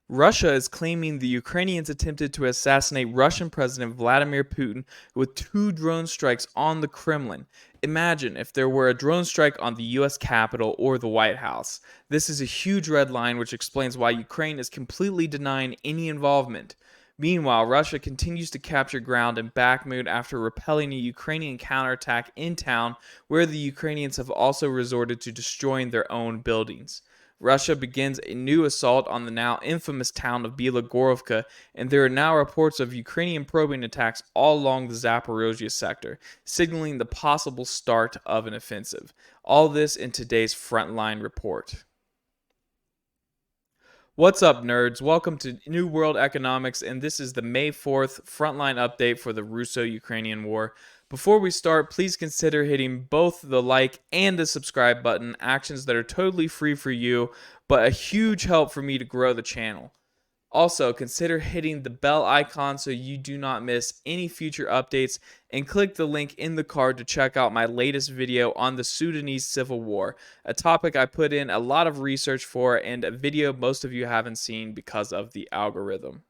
Russia is claiming the Ukrainians attempted to assassinate Russian President Vladimir Putin with two drone strikes on the Kremlin. Imagine if there were a drone strike on the US Capitol or the White House. This is a huge red line which explains why Ukraine is completely denying any involvement. Meanwhile, Russia continues to capture ground in Bakhmut after repelling a Ukrainian counterattack in town, where the Ukrainians have also resorted to destroying their own buildings. Russia begins a new assault on the now infamous town of Bilogorovka, and there are now reports of Ukrainian probing attacks all along the Zaporozhye sector, signaling the possible start of an offensive. All this in today's Frontline report. What's up, nerds? Welcome to New World Economics, and this is the May 4th Frontline update for the Russo-Ukrainian War. Before we start, please consider hitting both the like and the subscribe button, actions that are totally free for you, but a huge help for me to grow the channel. Also, consider hitting the bell icon so you do not miss any future updates, and click the link in the card to check out my latest video on the Sudanese Civil War, a topic I put in a lot of research for and a video most of you haven't seen because of the algorithm.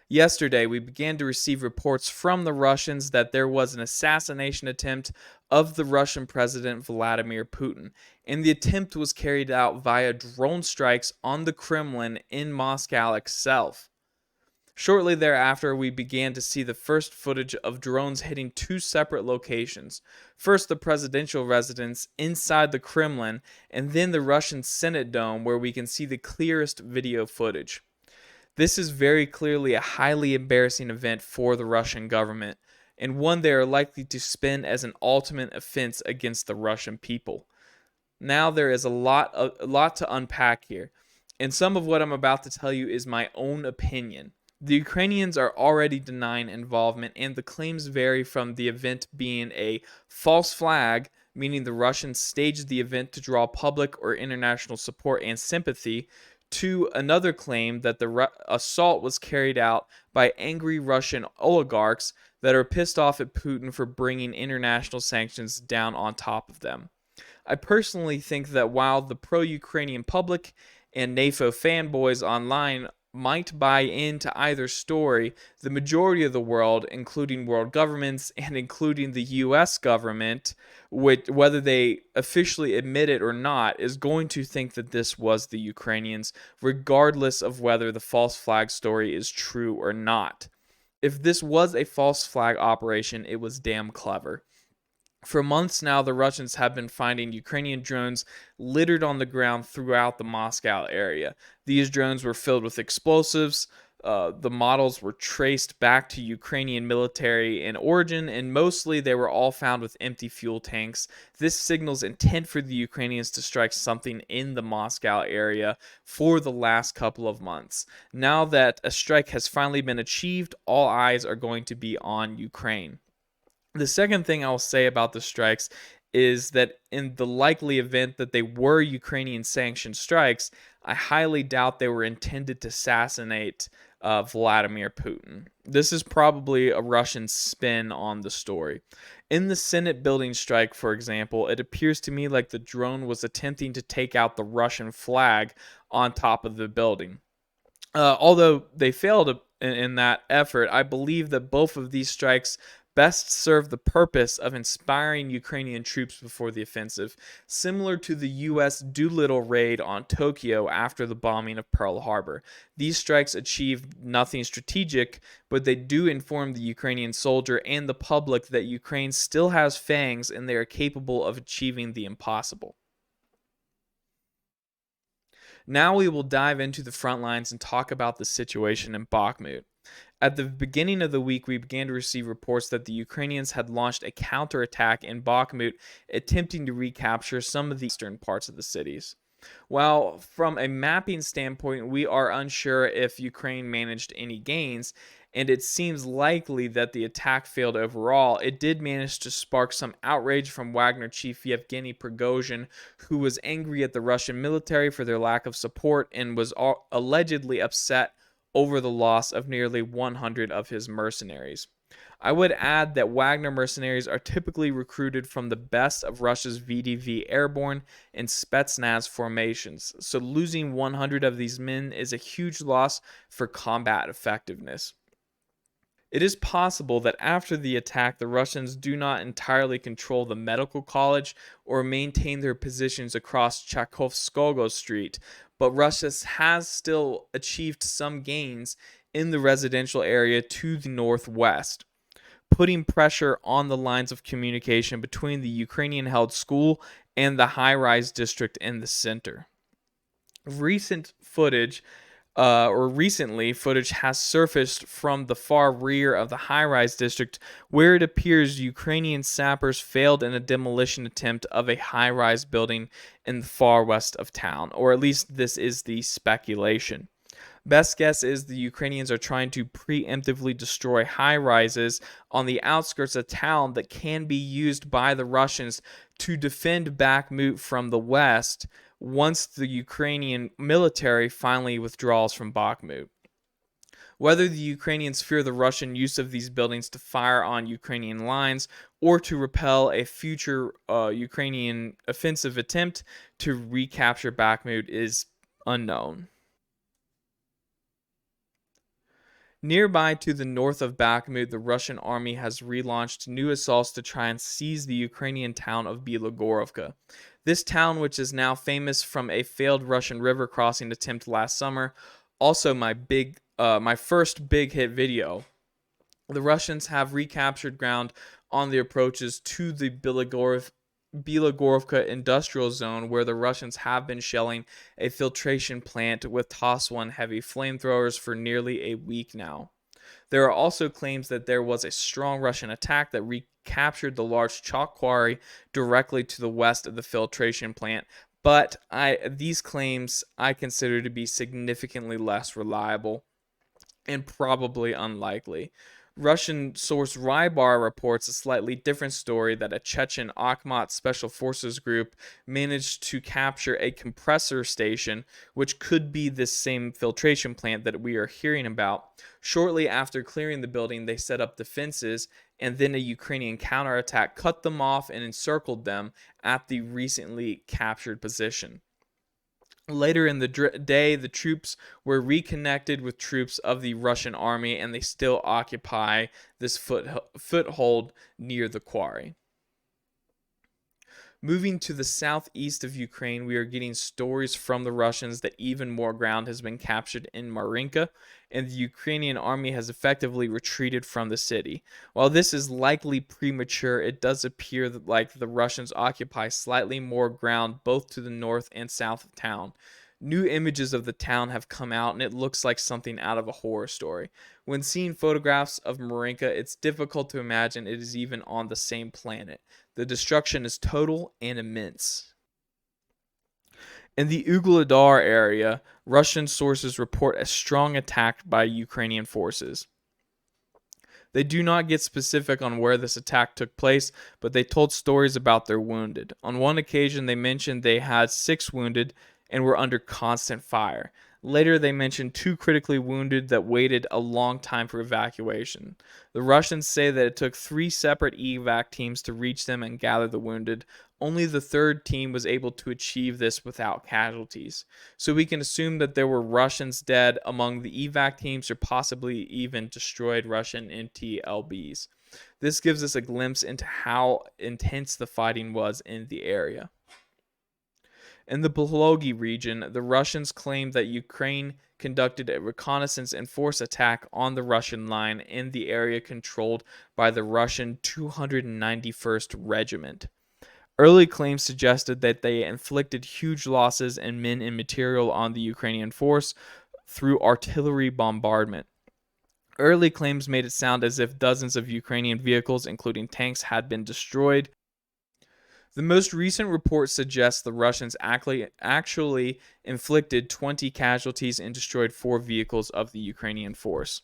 Yesterday, we began to receive reports from the Russians that there was an assassination attempt of the Russian President Vladimir Putin, and the attempt was carried out via drone strikes on the Kremlin in Moscow itself. Shortly thereafter, we began to see the first footage of drones hitting two separate locations. First, the presidential residence inside the Kremlin, and then the Russian Senate dome, where we can see the clearest video footage. This is very clearly a highly embarrassing event for the Russian government, and one they are likely to spin as an ultimate offense against the Russian people. Now there is a lot to unpack here, and some of what I'm about to tell you is my own opinion. The Ukrainians are already denying involvement, and the claims vary from the event being a false flag, meaning the Russians staged the event to draw public or international support and sympathy, to another claim that the assault was carried out by angry Russian oligarchs that are pissed off at Putin for bringing international sanctions down on top of them. I personally think that while the pro-Ukrainian public and NATO fanboys online might buy into either story, the majority of the world, including world governments and including the US government, whether they officially admit it or not, is going to think that this was the Ukrainians, regardless of whether the false flag story is true or not. If this was a false flag operation, it was damn clever. For months now, the Russians have been finding Ukrainian drones littered on the ground throughout the Moscow area. These drones were filled with explosives. The models were traced back to Ukrainian military in origin, and mostly they were all found with empty fuel tanks. This signals intent for the Ukrainians to strike something in the Moscow area for the last couple of months. Now that a strike has finally been achieved, all eyes are going to be on Ukraine. The second thing I'll say about the strikes is that in the likely event that they were Ukrainian sanctioned strikes, I highly doubt they were intended to assassinate Vladimir Putin. This is probably a Russian spin on the story. In the Senate building strike, for example, it appears to me like the drone was attempting to take out the Russian flag on top of the building. Although they failed in that effort, I believe that both of these strikes best serve the purpose of inspiring Ukrainian troops before the offensive, similar to the U.S. Doolittle raid on Tokyo after the bombing of Pearl Harbor. These strikes achieve nothing strategic, but they do inform the Ukrainian soldier and the public that Ukraine still has fangs and they are capable of achieving the impossible. Now we will dive into the front lines and talk about the situation in Bakhmut. At the beginning of the week, we began to receive reports that the Ukrainians had launched a counterattack in Bakhmut, attempting to recapture some of the eastern parts of the cities. While from a mapping standpoint, we are unsure if Ukraine managed any gains, and it seems likely that the attack failed overall, it did manage to spark some outrage from Wagner chief Yevgeny Prigozhin, who was angry at the Russian military for their lack of support and was allegedly upset over the loss of nearly 100 of his mercenaries. I would add that Wagner mercenaries are typically recruited from the best of Russia's VDV airborne and Spetsnaz formations, so losing 100 of these men is a huge loss for combat effectiveness. It is possible that after the attack, the Russians do not entirely control the medical college or maintain their positions across Tchaikovskogo Street, but Russia has still achieved some gains in the residential area to the northwest, putting pressure on the lines of communication between the Ukrainian held school and the high rise district in the center. Recent footage Recently, footage has surfaced from the far rear of the high rise district where it appears Ukrainian sappers failed in a demolition attempt of a high rise building in the far west of town, or at least this is the speculation. Best guess is the Ukrainians are trying to preemptively destroy high rises on the outskirts of town that can be used by the Russians to defend Bakhmut from the west once the Ukrainian military finally withdraws from Bakhmut. Whether the Ukrainians fear the Russian use of these buildings to fire on Ukrainian lines or to repel a future Ukrainian offensive attempt to recapture Bakhmut is unknown. Nearby to the north of Bakhmut, the Russian army has relaunched new assaults to try and seize the Ukrainian town of Bilogorovka. This town, which is now famous from a failed Russian river crossing attempt last summer, also my first big hit video. The Russians have recaptured ground on the approaches to the Bilogorovka industrial zone, where the Russians have been shelling a filtration plant with TOS-1 heavy flamethrowers for nearly a week now. There are also claims that there was a strong Russian attack that recaptured the large chalk quarry directly to the west of the filtration plant, but these claims I consider to be significantly less reliable and probably unlikely. Russian source Rybar reports a slightly different story that a Chechen Akhmat Special Forces group managed to capture a compressor station, which could be this same filtration plant that we are hearing about. Shortly after clearing the building, they set up defenses, and then a Ukrainian counterattack cut them off and encircled them at the recently captured position. Later in the day, the troops were reconnected with troops of the Russian army, and they still occupy this foothold near the quarry. Moving to the southeast of Ukraine, we are getting stories from the Russians that even more ground has been captured in Marinka, and the Ukrainian army has effectively retreated from the city. While this is likely premature, it does appear like the Russians occupy slightly more ground both to the north and south of town. New images of the town have come out, and it looks like something out of a horror story. When seeing photographs of Marinka, it's difficult to imagine it is even on the same planet. The destruction is total and immense. In the Ugledar area, Russian sources report a strong attack by Ukrainian forces. They do not get specific on where this attack took place, but they told stories about their wounded. On one occasion, they mentioned they had 6 wounded and were under constant fire. Later, they mentioned 2 critically wounded that waited a long time for evacuation. The Russians say that it took 3 separate evac teams to reach them and gather the wounded. Only the 3rd team was able to achieve this without casualties. So we can assume that there were Russians dead among the evac teams, or possibly even destroyed Russian MTLBs. This gives us a glimpse into how intense the fighting was in the area. In the Belogi region, the Russians claimed that Ukraine conducted a reconnaissance and force attack on the Russian line in the area controlled by the Russian 291st Regiment. Early claims suggested that they inflicted huge losses in men and material on the Ukrainian force through artillery bombardment. Early claims made it sound as if dozens of Ukrainian vehicles, including tanks, had been destroyed. The most recent report suggests the Russians actually inflicted 20 casualties and destroyed 4 vehicles of the Ukrainian force.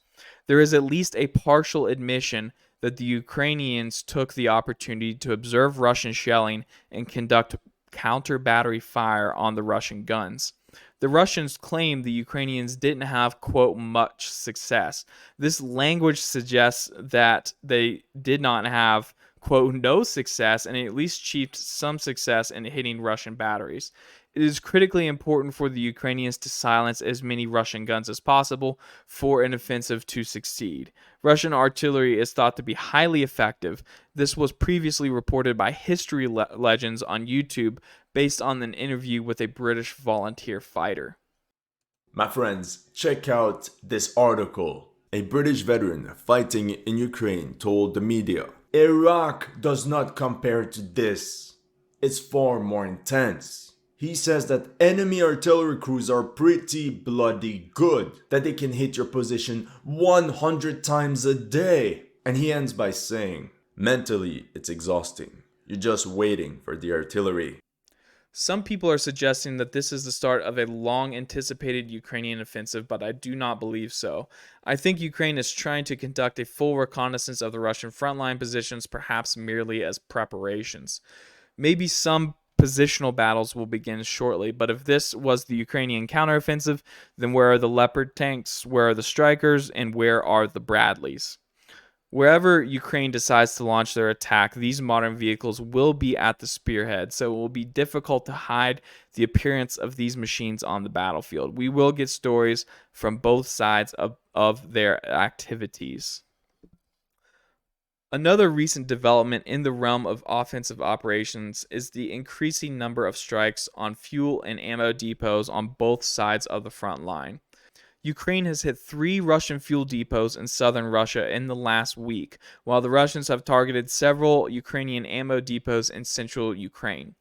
There is at least a partial admission that the Ukrainians took the opportunity to observe Russian shelling and conduct counter-battery fire on the Russian guns. The Russians claim the Ukrainians didn't have, quote, much success. This language suggests that they did not have, quote, no success, and at least achieved some success in hitting Russian batteries. It is critically important for the Ukrainians to silence as many Russian guns as possible for an offensive to succeed. Russian artillery is thought to be highly effective. This was previously reported by history legends on YouTube based on an interview with a British volunteer fighter. My friends, check out this article. A British veteran fighting in Ukraine told the media, "Iraq does not compare to this. It's far more intense." He says that enemy artillery crews are pretty bloody good, that they can hit your position 100 times a day. And he ends by saying, mentally, it's exhausting. You're just waiting for the artillery. Some people are suggesting that this is the start of a long anticipated Ukrainian offensive, but I do not believe so. I think Ukraine is trying to conduct a full reconnaissance of the Russian frontline positions, perhaps merely as preparations. Maybe some positional battles will begin shortly, but if this was the Ukrainian counteroffensive, then where are the Leopard tanks, where are the Strykers, and where are the Bradleys? Wherever Ukraine decides to launch their attack, these modern vehicles will be at the spearhead, so it will be difficult to hide the appearance of these machines on the battlefield. We will get stories from both sides of their activities. Another recent development in the realm of offensive operations is the increasing number of strikes on fuel and ammo depots on both sides of the front line. Ukraine has hit 3 Russian fuel depots in southern Russia in the last week, while the Russians have targeted several Ukrainian ammo depots in central Ukraine.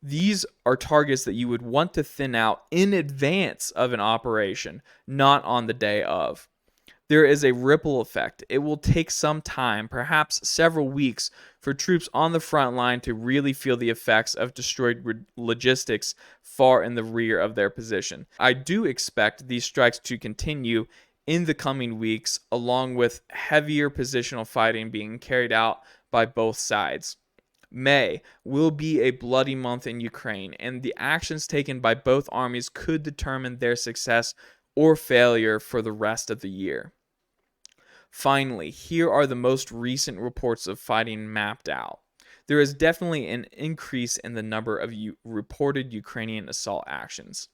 These are targets that you would want to thin out in advance of an operation, not on the day of. There is a ripple effect. It will take some time, perhaps several weeks, for troops on the front line to really feel the effects of destroyed logistics far in the rear of their position. I do expect these strikes to continue in the coming weeks, along with heavier positional fighting being carried out by both sides. May will be a bloody month in Ukraine, and the actions taken by both armies could determine their success or failure for the rest of the year. Finally, here are the most recent reports of fighting mapped out. There is definitely an increase in the number of reported Ukrainian assault actions.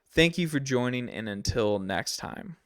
Thank you for joining, and until next time.